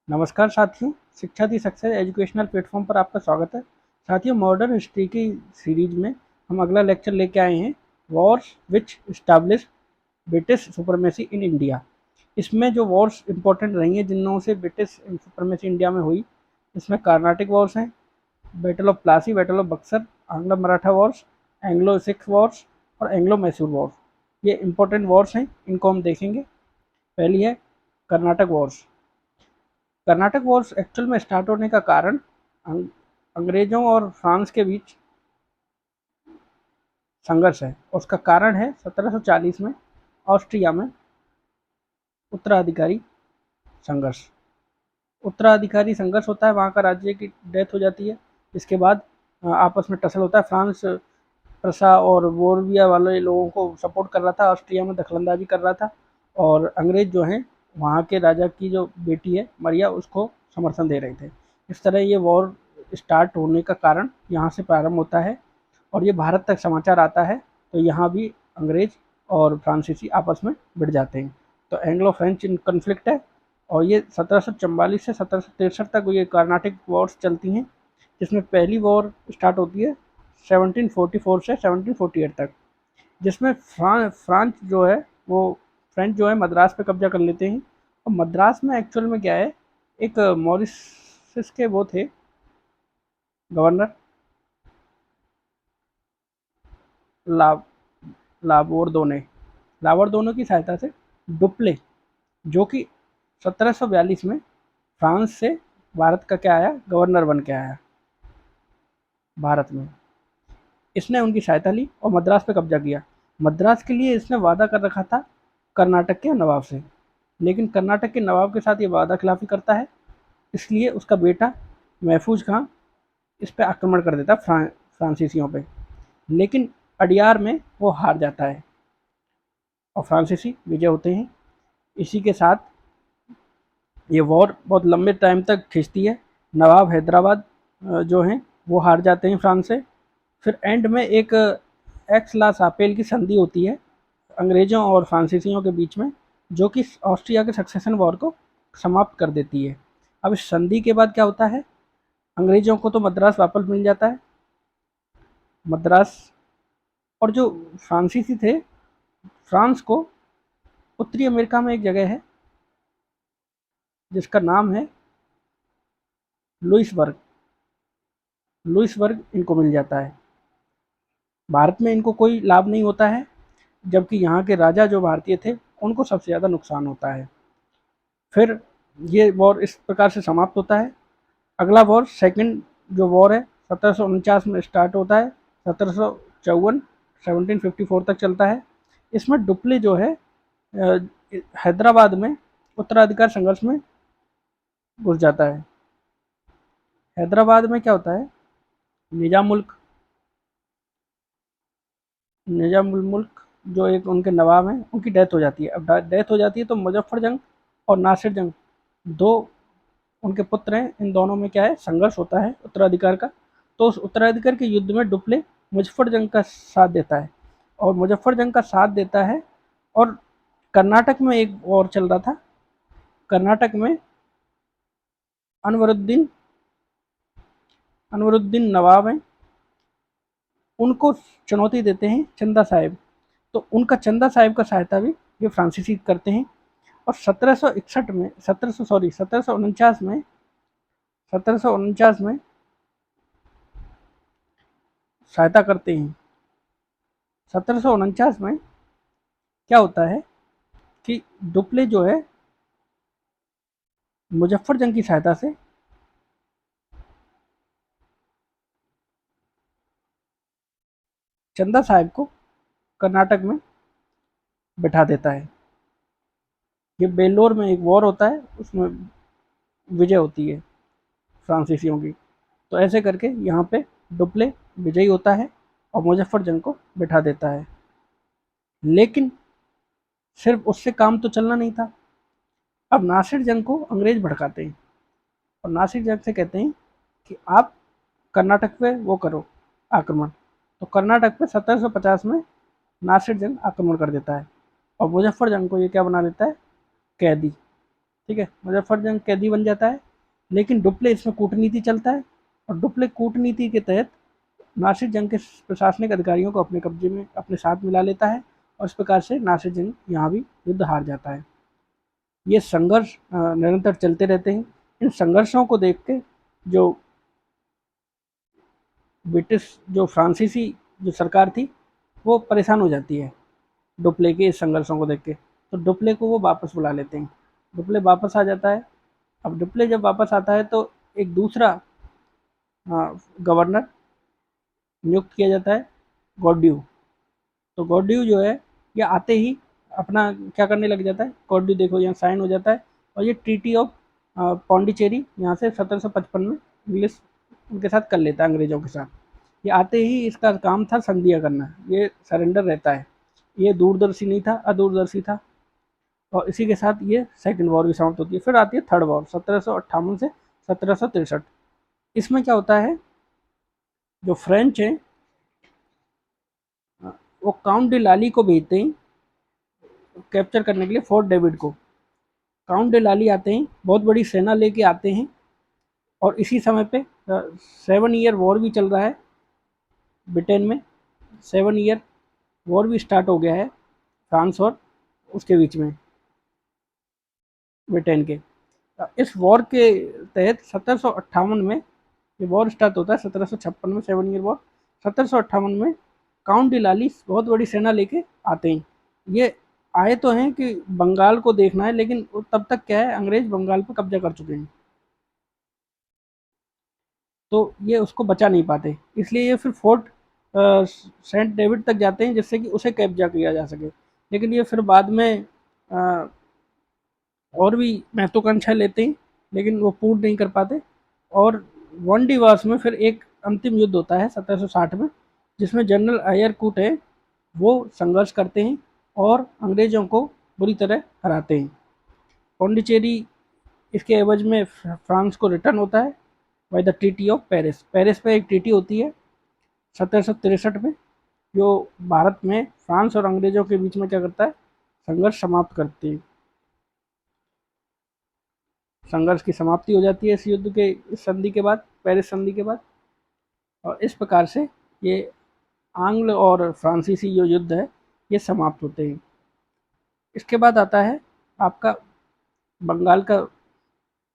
नमस्कार साथियों, शिक्षा दी सक्सेस एजुकेशनल प्लेटफॉर्म पर आपका स्वागत है। साथियों, मॉडर्न हिस्ट्री की सीरीज में हम अगला लेक्चर लेके आए हैं, Wars which establish British supremacy in India. इसमें जो वॉर्स इंपॉर्टेंट रही हैं जिनों से ब्रिटिश सुपरमेसी इंडिया में हुई, इसमें कार्नाटिक वॉर्स हैं, battle of Plassey, battle of Buxar, Anglo Maratha Wars, Anglo Sikh Wars और एंग्लो मैसूर वॉर्स। ये इंपॉर्टेंट वॉर्स हैं, इनको हम देखेंगे। पहली है Karnataka Wars. Karnataka Wars actual में स्टार्ट होने का कारण अंग्रेजों और फ्रांस के बीच संघर्ष है। उसका कारण है 1740 में ऑस्ट्रिया में उत्तराधिकारी संघर्ष। उत्तराधिकारी संघर्ष होता है, वहाँ का राज्य की डेथ हो जाती है। इसके बाद आपस में टसल होता है। फ्रांस प्रसा और बोर्बिया वाले लोगों को सपोर्ट कर रहा था, ऑस्ट्रिया में दखलंदाजी कर रहा था, और अंग्रेज जो हैं वहाँ के राजा की जो बेटी है मरिया, उसको समर्थन दे रहे थे। इस तरह ये वॉर स्टार्ट होने का कारण यहाँ से प्रारंभ होता है और ये भारत तक समाचार आता है, तो यहाँ भी अंग्रेज और फ्रांसीसी आपस में भिड़ जाते हैं। तो एंग्लो फ्रेंच कन्फ्लिक्ट है और ये 1744 से 1763 तक ये कार्नाटिक वॉर्स चलती हैं, जिसमें पहली वॉर स्टार्ट होती है 1744 से 1748 तक, जिसमें फ्रांस जो है वो फ्रेंच जो है मद्रास पे कब्जा कर लेते हैं। और मद्रास में एक्चुअल में क्या है, एक मॉरिशस के वो थे गवर्नर, ला लावोर्दोने। लावोर्दोने की सहायता से डुप्ले, जो कि 1742 में फ्रांस से भारत का क्या आया, गवर्नर बन के आया भारत में, इसने उनकी सहायता ली और मद्रास पे कब्जा किया। मद्रास के लिए इसने वादा कर रखा था कर्नाटक के नवाब से, लेकिन कर्नाटक के नवाब के साथ ये वादा खिलाफी करता है। इसलिए उसका बेटा महफूज खां इस पे आक्रमण कर देता फ्रांसीसियों पे, लेकिन अडियार में वो हार जाता है और फ्रांसीसी विजय होते हैं। इसी के साथ ये वॉर बहुत लंबे टाइम तक खिंचती है। नवाब हैदराबाद जो हैं वो हार जाते हैं फ्रांस से। फिर एंड में एक एक्स ला सापेल की संधि होती है अंग्रेजों और फ्रांसीसियों के बीच में, जो कि ऑस्ट्रिया के सक्सेशन वॉर को समाप्त कर देती है। अब इस संधि के बाद क्या होता है, अंग्रेजों को तो मद्रास वापस मिल जाता है। मद्रास और जो फ्रांसीसी थे, फ्रांस को उत्तरी अमेरिका में एक जगह है जिसका नाम है लुइसबर्ग। लुइसबर्ग इनको मिल जाता है। भारत में इनको कोई लाभ नहीं होता है, जबकि यहाँ के राजा जो भारतीय थे उनको सबसे ज़्यादा नुकसान होता है। फिर ये वॉर इस प्रकार से समाप्त होता है। अगला वॉर सेकंड जो वॉर है 1749 में स्टार्ट होता है, 1754 1754 तक चलता है। इसमें डुप्ले जो है हैदराबाद में उत्तराधिकार संघर्ष में घुस जाता है। हैदराबाद में क्या होता है, निजामुल्क निजामुल मुल्क जो एक उनके नवाब हैं, उनकी डेथ हो जाती है। अब डेथ हो जाती है तो मुजफ्फर जंग और नासिर जंग, दो उनके पुत्र हैं, इन दोनों में क्या है, संघर्ष होता है उत्तराधिकार का। तो उस उत्तराधिकार के युद्ध में डुप्ले मुजफ्फर जंग का साथ देता है और मुजफ्फर जंग का साथ देता है। और कर्नाटक में एक वॉर चल रहा था। कर्नाटक में अनवरुद्दीन अनवरुद्दीन नवाब हैं, उनको चुनौती देते हैं चंदा साहिब। तो उनका चंदा साहिब का सहायता भी ये फ्रांसीसी करते हैं। और 1761 में 1700 सॉरी 1749 में 1749 में सहायता करते हैं। 1749 में क्या होता है कि डुप्ले जो है मुजफ्फर जंग की सहायता से चंदा साहिब को कर्नाटक में बिठा देता है। ये बेल्लोर में एक वॉर होता है, उसमें विजय होती है फ्रांसीसियों की। तो ऐसे करके यहाँ पे डुप्ले विजयी होता है और मुजफ्फर जंग को बिठा देता है। लेकिन सिर्फ उससे काम तो चलना नहीं था। अब नासिर जंग को अंग्रेज भड़काते हैं और नासिर जंग से कहते हैं कि आप कर्नाटक पे वो करो आक्रमण। तो कर्नाटक पे 1750 में नासिर जंग आक्रमण कर देता है और मुजफ्फर जंग को ये क्या बना देता है, कैदी। ठीक है, मुजफ्फर कैदी बन जाता है, लेकिन डुप्ले इसमें कूटनीति चलता है, और डुप्ले कूटनीति के तहत नासिर जंग के प्रशासनिक अधिकारियों को अपने कब्जे में अपने साथ मिला लेता है, और इस प्रकार से नासिर जंग यहाँ भी युद्ध हार जाता है। ये संघर्ष निरंतर चलते रहते हैं। इन संघर्षों को देख के जो ब्रिटिश जो फ्रांसीसी जो सरकार थी वो परेशान हो जाती है डुप्ले के इस संघर्षों को देख के, तो डुप्ले को वो वापस बुला लेते हैं। डुप्ले वापस आ जाता है। अब डुप्ले जब वापस आता है तो एक दूसरा गवर्नर नियुक्त किया जाता है, गॉड्यू। तो गॉड्यू जो है ये आते ही अपना क्या करने लग जाता है, गॉड्यू देखो यहाँ साइन हो जाता है, और ये ट्रीटी ऑफ पौंडीचेरी यहाँ से 1755 में इंग्लिश उनके साथ कर लेता है, अंग्रेजों के साथ। ये आते ही इसका काम था संधियाँ करना, ये सरेंडर रहता है। ये दूरदर्शी नहीं था, अदूरदर्शी था, और इसी के साथ ये सेकंड वॉर भी समाप्त होती है। फिर आती है थर्ड वॉर 1758 से 1763। इसमें क्या होता है, जो फ्रेंच हैं वो काउंट डी लाली को भेजते हैं कैप्चर करने के लिए फोर्ट डेविड को। काउंट डी लाली आते हैं, बहुत बड़ी सेना लेके आते हैं, और इसी समय पे 7 ईयर वॉर भी चल रहा है ब्रिटेन में। 7 ईयर वॉर भी स्टार्ट हो गया है फ्रांस और उसके बीच में, ब्रिटेन के। इस वॉर के तहत 1758 में ये वॉर स्टार्ट होता है, 1756 में 7 ईयर वॉर। 1758 में काउंट डी लाली बहुत बड़ी सेना लेके आते हैं। ये आए तो हैं कि बंगाल को देखना है, लेकिन तब तक क्या है, अंग्रेज बंगाल पर कब्जा कर चुके हैं, तो ये उसको बचा नहीं पाते। इसलिए ये फिर फोर्ट सेंट डेविड तक जाते हैं, जिससे कि उसे कब्जा किया जा सके। लेकिन ये फिर बाद में अ, और भी महत्वाकांक्षा लेते हैं, लेकिन वो पूर्ण नहीं कर पाते। और वन डिवास में फिर एक अंतिम युद्ध होता है 1760 में, जिसमें जनरल आयर कूट है वो संघर्ष करते हैं और अंग्रेजों को बुरी तरह हराते हैं। पौंडीचेरी इसके एवज में फ्रांस को रिटर्न होता है by the treaty of Paris. Paris पे एक ट्रीटी होती है 1763 में, जो भारत में फ्रांस और अंग्रेजों के बीच में क्या करता है, संघर्ष समाप्त करती है। संघर्ष की समाप्ति हो जाती है इस युद्ध के, इस संधि के बाद, पेरिस संधि के बाद। और इस प्रकार से ये आंग्ल और फ्रांसीसी जो युद्ध है ये समाप्त होते हैं। इसके बाद आता है आपका बंगाल का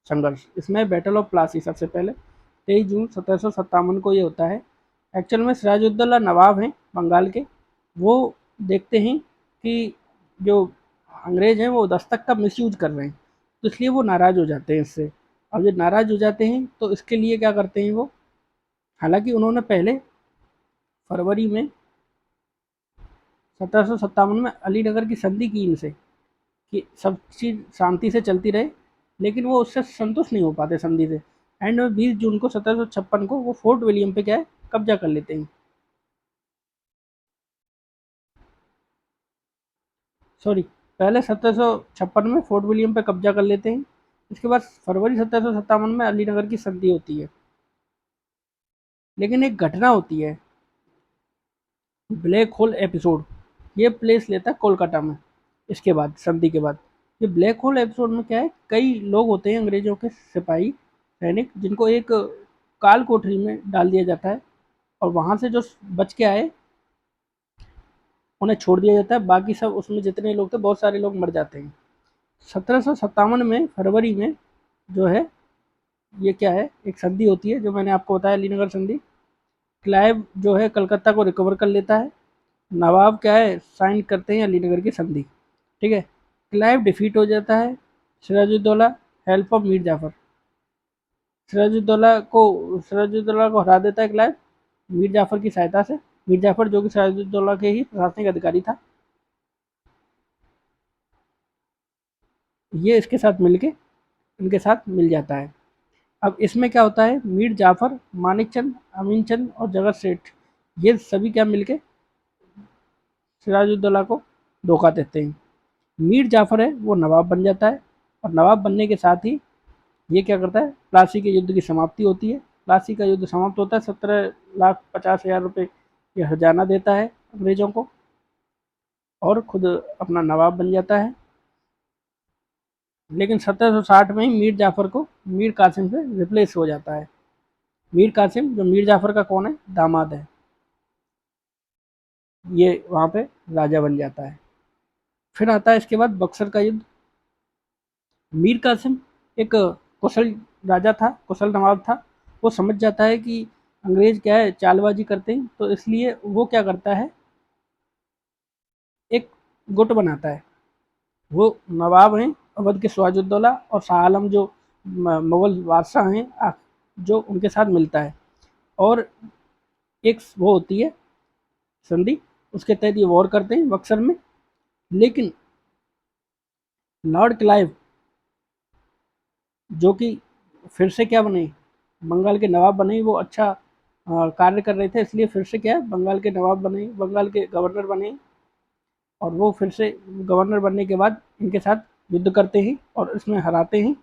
संघर्ष। इसमें बैटल ऑफ प्लासी सबसे पहले 23 जून 1757 को ये होता है। एक्चुअल में सिराजुद्दौला नवाब हैं बंगाल के, वो देखते हैं कि जो अंग्रेज हैं वो दस्तक का मिसयूज कर रहे हैं, तो इसलिए वो नाराज़ हो जाते हैं इससे। अब जब नाराज़ हो जाते हैं तो इसके लिए क्या करते हैं वो, हालांकि उन्होंने पहले फरवरी में 1757 में अलीनगर की संधि की इनसे कि सब चीज़ शांति से चलती रहे, लेकिन वो उससे संतुष्ट नहीं हो पाते संधि से। एंड में 20 जून को 1756 को वो फोर्ट विलियम पे क्या है, कब्जा कर लेते हैं। सॉरी, पहले 1756 में फोर्ट विलियम पे कब्जा कर लेते हैं। इसके बाद फरवरी 1757 में अलीनगर की संधि होती है। लेकिन एक घटना होती है, ब्लैक होल एपिसोड, ये प्लेस लेता है कोलकाता में। इसके बाद संधि के बाद ये ब्लैक होल एपिसोड में क्या है, कई लोग होते हैं अंग्रेजों के सिपाही सैनिक, जिनको एक काल कोठरी में डाल दिया जाता है, और वहाँ से जो बच के आए उन्हें छोड़ दिया जाता है। बाकी सब उसमें जितने लोग थे बहुत सारे लोग मर जाते हैं। 1757 में फरवरी में जो है ये क्या है, एक संधि होती है जो मैंने आपको बताया, अलीनगर संधि। क्लाइव जो है कलकत्ता को रिकवर कर लेता है, नवाब क्या है साइन करते हैं अलीनगर की संधि। ठीक है, क्लाइव डिफीट हो जाता है, सिराजुद्दौला हेल्प ऑफ मीर जाफर, सिराजुद्दौला को हरा देता है क्लाइव मीर जाफर की सहायता से। मीर जाफर जो कि सिराजुद्दौला के ही प्रशासनिक अधिकारी था, ये इसके साथ मिलके इनके साथ मिल जाता है। अब इसमें क्या होता है, मीर जाफर, मानिक चंद, अमीन चंद और जगत सेठ, ये सभी क्या मिलके सिराजुद्दौला को धोखा देते हैं। मीर जाफर है वो नवाब बन जाता है, और नवाब बनने के साथ ही ये क्या करता है, प्लासी के युद्ध की समाप्ति होती है। प्लासी का युद्ध समाप्त होता है, 17,50,000 रुपये ये हर्जाना देता है अंग्रेजों को, और खुद अपना नवाब बन जाता है। लेकिन 1760 में ही मीर जाफ़र को मीर कासिम से रिप्लेस हो जाता है। मीर कासिम जो मीर जाफ़र का कौन है, दामाद है, ये वहाँ पे राजा बन जाता है। फिर आता है इसके बाद बक्सर का युद्ध। मीर कासिम एक कुशल राजा था, कुशल नवाब था। वो समझ जाता है कि अंग्रेज क्या है, चालबाजी करते हैं, तो इसलिए वो क्या करता है, एक गुट बनाता है। वो नवाब हैं अवध के सिराजुद्दौला और शाह आलम जो मुगल बादशाह हैं, जो उनके साथ मिलता है। और एक वो होती है संधि, उसके तहत ये वॉर करते हैं बक्सर में। लेकिन लॉर्ड क्लाइव जो कि फिर से क्या बने, बंगाल के नवाब बने, वो अच्छा कार्य कर रहे थे, इसलिए फिर से क्या है, बंगाल के नवाब बने, बंगाल के गवर्नर बने। और वो फिर से गवर्नर बनने के बाद इनके साथ युद्ध करते हैं और इसमें हराते हैं।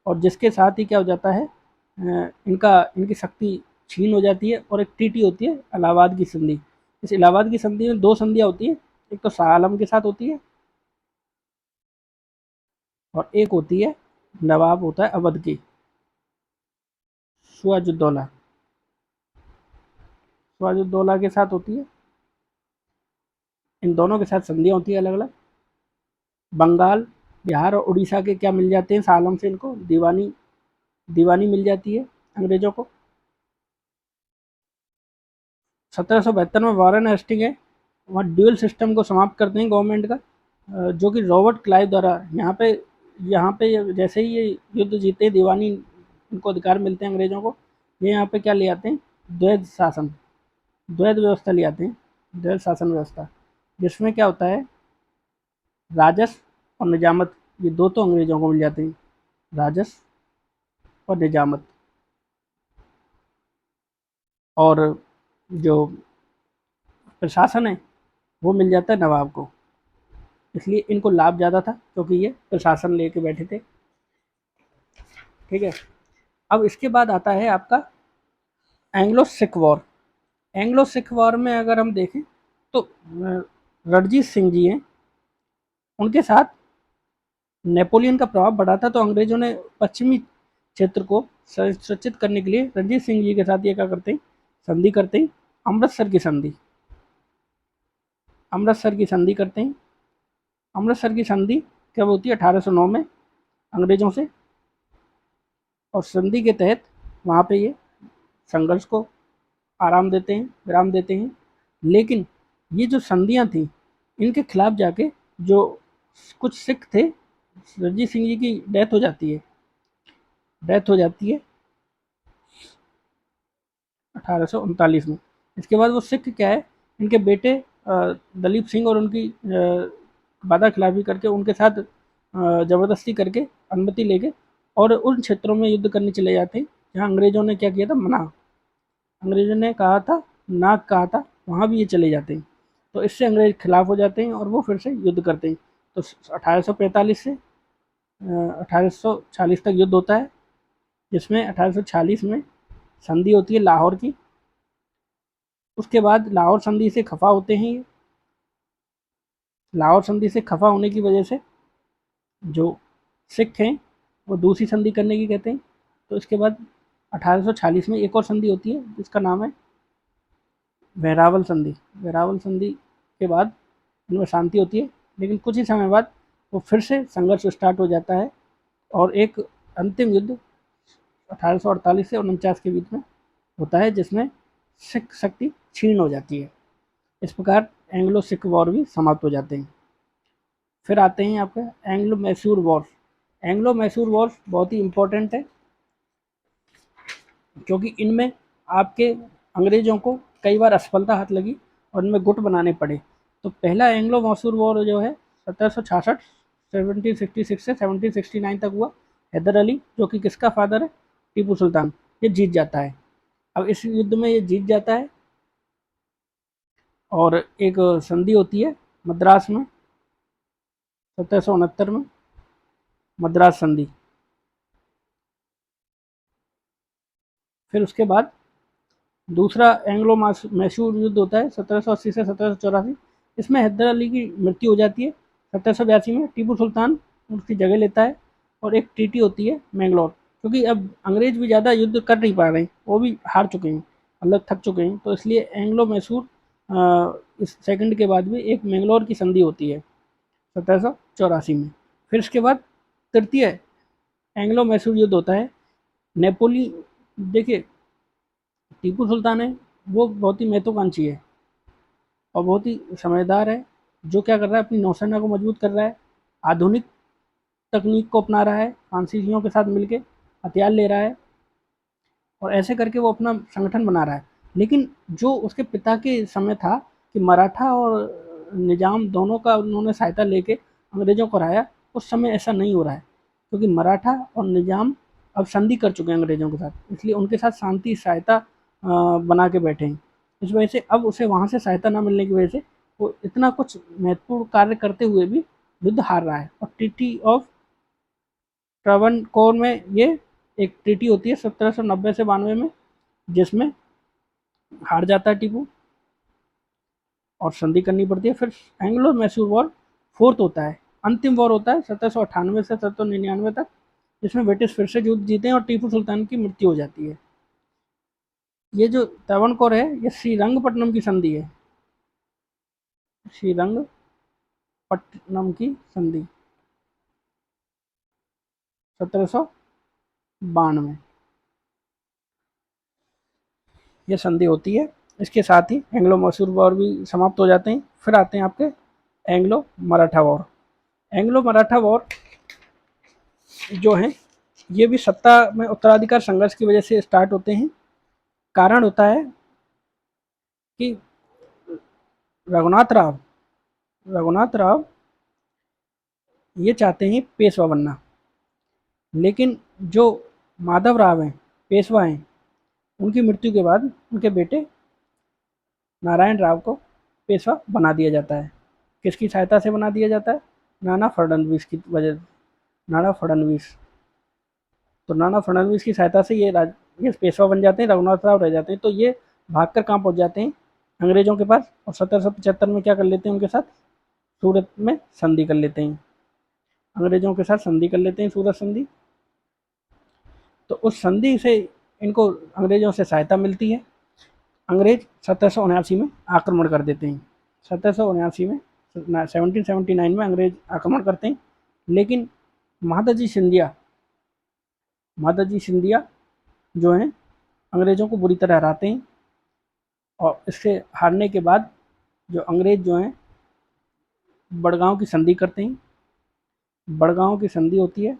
और जिसके साथ ही क्या हो जाता है, इनकी शक्ति छीन हो जाती है और एक टीटी होती है इलाहाबाद की संधि। इस इलाहाबाद की संधि में दो संधियाँ होती है, एक तो शाह आलम के साथ होती है और एक होती है नवाब होता है अवध की, सिराजुद्दौला, सिराजुद्दौला के साथ होती है। इन दोनों के साथ संधियाँ होती है अलग अलग। बंगाल, बिहार और उड़ीसा के क्या मिल जाते हैं, शाह आलम से इनको दीवानी दीवानी मिल जाती है अंग्रेजों को। 1772 में वारेन हेस्टिंग है, वहाँ ड्यूअल सिस्टम को समाप्त करते हैं गवर्नमेंट का, जो कि रॉबर्ट क्लाइव द्वारा यहाँ पे जैसे ही ये युद्ध जीते, दीवानी इनको अधिकार मिलते हैं अंग्रेजों को, ये यहाँ पे क्या ले आते हैं, द्वैध शासन, द्वैध व्यवस्था ले आते हैं, द्वैध शासन व्यवस्था, जिसमें क्या होता है, राजस्व और निजामत, ये दो तो अंग्रेजों को मिल जाते हैं, राजस्व और निजामत। और जो प्रशासन है वो मिल जाता है नवाब को, इसलिए इनको लाभ ज़्यादा था क्योंकि ये प्रशासन लेके बैठे थे। ठीक है, अब इसके बाद आता है आपका Anglo Sikh war. Anglo Sikh war में अगर हम देखें तो रणजीत सिंह जी हैं, उनके साथ नेपोलियन का प्रभाव बढ़ा था, तो अंग्रेजों ने पश्चिमी क्षेत्र को संरक्षित करने के लिए रणजीत सिंह जी के साथ ये क्या करते हैं, संधि करते हैं, अमृतसर की संधि, अमृतसर की संधि करते हैं। अमृतसर की संधि कब होती है, 1809 में अंग्रेजों से। और संधि के तहत वहाँ पे ये संघर्ष को आराम देते हैं, विराम देते हैं। लेकिन ये जो संधियाँ थी, इनके खिलाफ जाके जो कुछ सिख थे, रणजीत सिंह जी की डेथ हो जाती है, डेथ हो जाती है 1839 में। इसके बाद वो सिख क्या है, इनके बेटे दलीप सिंह और उनकी वादा खिलाफी करके उनके साथ ज़बरदस्ती करके अनुमति लेके और उन क्षेत्रों में युद्ध करने चले जाते हैं जहाँ अंग्रेज़ों ने क्या किया था, मना, अंग्रेज़ों ने कहा था, ना कहा था, वहाँ भी ये चले जाते हैं। तो इससे अंग्रेज खिलाफ हो जाते हैं और वो फिर से युद्ध करते हैं। तो 1845 से 1846 तक युद्ध होता है, जिसमें 1846 में संधि होती है लाहौर की। उसके बाद लाहौर संधि से खफा होते हैं ये, लाहौर संधि से खफा होने की वजह से जो सिख हैं वो दूसरी संधि करने की कहते हैं। तो इसके बाद 1846 में एक और संधि होती है जिसका नाम है वेरावल संधि। वेरावल संधि के बाद इनमें शांति होती है, लेकिन कुछ ही समय बाद वो फिर से संघर्ष स्टार्ट हो जाता है और एक अंतिम युद्ध 1848 से 49 के बीच में होता है, जिसमें सिख शक्ति क्षीण हो जाती है। इस प्रकार एंग्लो सिख वॉर भी समाप्त हो जाते हैं। फिर आते हैं आपके Anglo Mysore war. Anglo Mysore war बहुत ही इम्पोर्टेंट है क्योंकि इनमें आपके अंग्रेज़ों को कई बार असफलता हाथ लगी और इनमें गुट बनाने पड़े। तो पहला एंग्लो मैसूर वॉर जो है 1766 1766 से 1769 तक हुआ। हैदर अली जो कि किसका फादर है, टीपू सुल्तान, ये जीत जाता है। अब इस युद्ध में ये जीत जाता है और एक संधि होती है मद्रास में 1769 में, मद्रास संधि। फिर उसके बाद दूसरा एंग्लो मैसूर युद्ध होता है 1780 से 1784। इसमें हैदर अली की मृत्यु हो जाती है। 1782 में टीपू सुल्तान उसकी जगह लेता है और एक ट्रीटी होती है मैंगलोर, क्योंकि अब अंग्रेज भी ज़्यादा युद्ध कर नहीं पा रहे हैं, वो भी हार चुके हैं, मतलब थक चुके हैं, तो इसलिए एंग्लो मैसूर इस सेकंड के बाद भी एक मैंगलोर की संधि होती है 1784 में। फिर इसके बाद तृतीय एंग्लो मैसूर युद्ध होता है। नेपोली देखिए, टीपू सुल्तान है, वो बहुत ही महत्वाकांक्षी है और बहुत ही समझदार है, जो क्या कर रहा है, अपनी नौसेना को मजबूत कर रहा है, आधुनिक तकनीक को अपना रहा है, फ्रांसीसियों के साथ मिलके हथियार ले रहा है और ऐसे करके वो अपना संगठन बना रहा है। लेकिन जो उसके पिता के समय था कि मराठा और निजाम दोनों का उन्होंने सहायता लेके अंग्रेजों को हराया, उस समय ऐसा नहीं हो रहा है, क्योंकि मराठा और निजाम अब संधि कर चुके हैं अंग्रेजों के साथ, इसलिए उनके साथ शांति सहायता बना के बैठे हैं। इस वजह से अब उसे वहाँ से सहायता ना मिलने की वजह से वो इतना कुछ महत्वपूर्ण कार्य करते हुए भी युद्ध हार रहा है। और ट्रीटी ऑफ ट्रावनकोर में ये एक ट्रीटी होती है 1790 से 92 में, जिसमें हार जाता है टीपू और संधि करनी पड़ती है। फिर एंग्लो मैसूर वॉर फोर्थ होता है, अंतिम वॉर होता है 1798 से 1799 तक, जिसमें ब्रिटिश फिर से युद्ध जीते हैं और टीपू सुल्तान की मृत्यु हो जाती है। ये जो त्रावणकोर है, ये श्रीरंगपट्टनम की संधि है, श्रीरंगपट्टनम की संधि 1792 ये संधि होती है। इसके साथ ही एंग्लो मैसूर वॉर भी समाप्त हो जाते हैं। फिर आते हैं आपके Anglo Maratha war. Anglo Maratha war जो है, ये भी सत्ता में उत्तराधिकार संघर्ष की वजह से स्टार्ट होते हैं। कारण होता है कि रघुनाथ राव रघुनाथ राव ये चाहते हैं पेशवा बनना, लेकिन जो माधव राव हैं, पेशवा हैं, उनकी मृत्यु के बाद उनके बेटे नारायण राव को पेशवा बना दिया जाता है। किसकी सहायता से बना दिया जाता है? नाना फडणवीस की वजह नाना फडणवीस तो नाना फडणवीस की सहायता से ये पेशवा बन जाते हैं, रघुनाथ राव रह जाते हैं। तो ये भागकर कहाँ पहुँच जाते हैं? अंग्रेजों के पास, और 1775 में क्या कर लेते हैं? उनके साथ सूरत में संधि कर लेते हैं, अंग्रेजों के साथ संधि कर लेते हैं, सूरत संधि। तो उस संधि से इनको अंग्रेजों से सहायता मिलती है। अंग्रेज 1779 में आक्रमण कर देते हैं। 1779 में 1779 में अंग्रेज आक्रमण करते हैं, लेकिन माताजी सिंधिया जो हैं अंग्रेज़ों को बुरी तरह हराते हैं और इससे हारने के बाद जो अंग्रेज़ जो हैं बड़गांव की संधि करते हैं। बड़गांव की संधि होती है।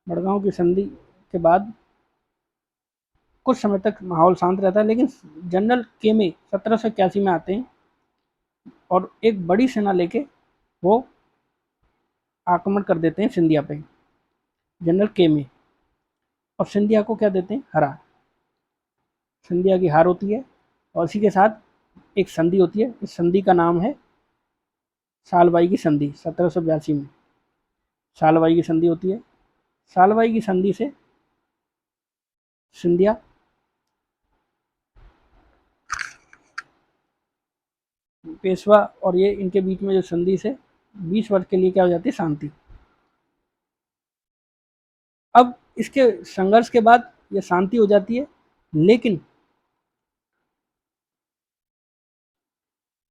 बड़गांव की संधि के बाद कुछ समय तक माहौल शांत रहता है, लेकिन जनरल केमे 1781 में आते हैं और एक बड़ी सेना लेके वो आक्रमण कर देते हैं सिंधिया पे, जनरल केमे, और सिंधिया को क्या देते हैं? हरा। सिंधिया की हार होती है और इसी के साथ एक संधि होती है। इस संधि का नाम है सालबाई की संधि। 1782 में सालबाई की संधि होती है। सालबाई की संधि से सिंधिया पेशवा और ये इनके बीच में जो संधि से 20 वर्ष के लिए क्या हो जाती है? शांति। अब इसके संघर्ष के बाद ये शांति हो जाती है, लेकिन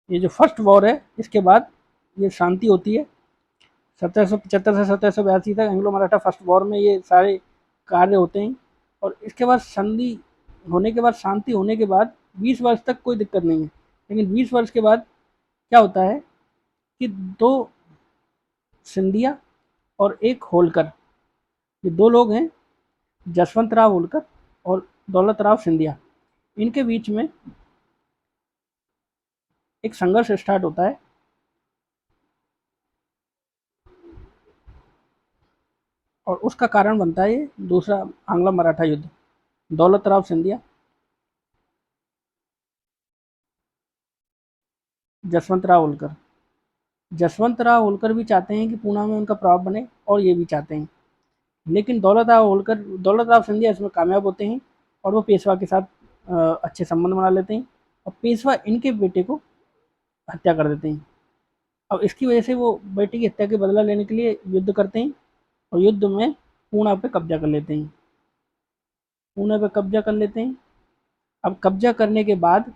ये जो फर्स्ट वॉर है इसके बाद ये शांति होती है। 1775 से 1782 तक एंग्लो मराठा फर्स्ट वॉर में ये सारे कार्य होते हैं और इसके बाद संधि होने के बाद, शांति होने के बाद 20 वर्ष तक कोई दिक्कत नहीं है। लेकिन 20 वर्ष के बाद क्या होता है कि दो सिंधिया और एक होलकर, ये दो लोग हैं, जसवंत राव होलकर और दौलत राव सिंधिया, इनके बीच में एक संघर्ष स्टार्ट होता है। और उसका कारण बनता है ये दूसरा आंग्ल मराठा युद्ध। दौलत राव सिंधिया जसवंत राव होलकर, जसवंत राव होलकर भी चाहते हैं कि पूना में उनका प्रभाव बने और ये भी चाहते हैं, लेकिन दौलत राव सिंधिया इसमें कामयाब होते हैं और वो पेशवा के साथ अच्छे संबंध बना लेते हैं और पेशवा इनके बेटे को हत्या कर देते हैं। अब इसकी वजह से वो बेटे की हत्या के बदला लेने के लिए युद्ध करते हैं और युद्ध में पूना पे कब्जा कर लेते हैं। पूना पे कब्जा कर लेते हैं। अब कब्जा करने के बाद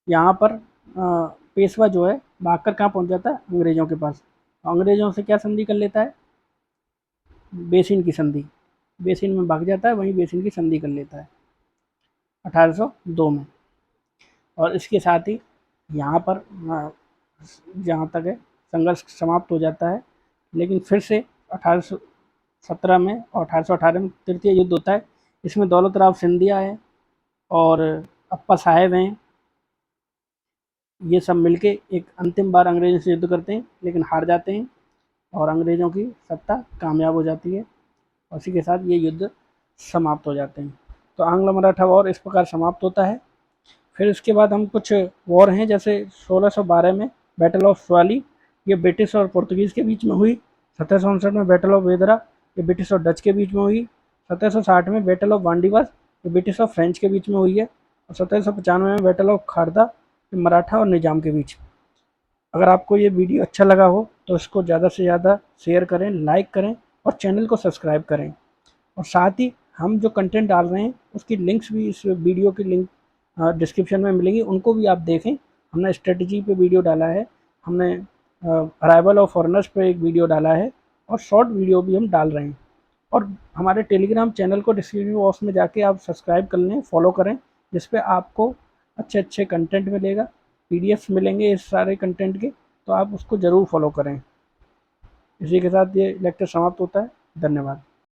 यहाँ पर पेशवा जो है भागकर कहाँ पहुँच जाता है, अंग्रेज़ों के पास। अंग्रेज़ों से क्या संधि कर लेता है, बेसिन की संधि। बेसिन में भाग जाता है, वहीं बेसिन की संधि कर लेता है 1802 में। और इसके साथ ही यहाँ पर जहाँ तक है संघर्ष समाप्त हो जाता है। लेकिन फिर से 1817 में और 1818 में तृतीय युद्ध होता है। इसमें दौलत राव सिंधिया है और अप्पा साहेब हैं, ये सब मिलके एक अंतिम बार अंग्रेज़ों से युद्ध करते हैं, लेकिन हार जाते हैं और अंग्रेज़ों की सत्ता कामयाब हो जाती है। उसी के साथ ये युद्ध समाप्त हो जाते हैं। तो आंग्ल मराठा वॉर इस प्रकार समाप्त होता है। फिर इसके बाद हम कुछ वॉर हैं, जैसे 1612 में बैटल ऑफ स्वाली, ये ब्रिटिश और पुर्तगीज़ के बीच में हुई। 1759 में बैटल ऑफ वेदरा, ये ब्रिटिश और डच के बीच में हुई। 1760 में बैटल ऑफ वांडीवास, ये ब्रिटिश और फ्रेंच के बीच में हुई है। और 1795 में बैटल ऑफ खारदा, ये मराठा और निजाम के बीच। अगर आपको ये वीडियो अच्छा लगा हो तो इसको ज़्यादा से ज़्यादा शेयर करें, लाइक करें और चैनल को सब्सक्राइब करें। और साथ ही हम जो कंटेंट डाल रहे हैं उसकी लिंक्स भी, इस वीडियो की लिंक डिस्क्रिप्शन में मिलेंगी, उनको भी आप देखें। हमने स्ट्रेटजी पे वीडियो डाला है, हमने अराइवल ऑफ फॉरेनर्स पे एक वीडियो डाला है और शॉर्ट वीडियो भी हम डाल रहे हैं। और हमारे टेलीग्राम चैनल को डिस्क्रिप्शन बॉक्स में जाके आप सब्सक्राइब कर लें, फॉलो करें, जिस पे आपको अच्छे अच्छे कंटेंट मिलेगा, पीडीएफ्स मिलेंगे इस सारे कंटेंट के, तो आप उसको ज़रूर फॉलो करें। इसी के साथ ये लेक्चर समाप्त होता है। धन्यवाद।